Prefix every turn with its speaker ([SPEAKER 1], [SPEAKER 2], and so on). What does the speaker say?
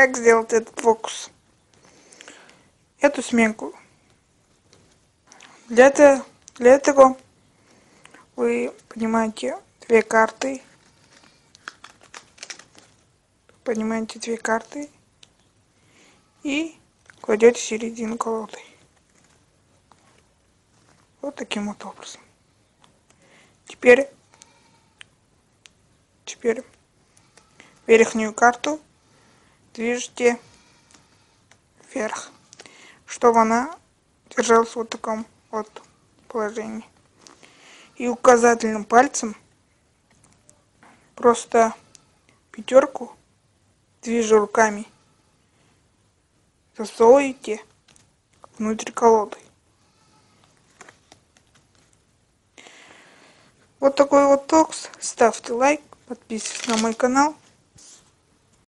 [SPEAKER 1] как сделать этот фокус. Эту сменку. Для этого вы поднимаете две карты. И кладете в середину колоды. Вот таким вот образом. Теперь верхнюю карту движете вверх, чтобы она держалась вот в таком вот положении. И указательным пальцем просто пятерку, движа руками, засовываете внутрь колоды. Вот такой вот фокус. Ставьте лайк, подписывайтесь на мой канал.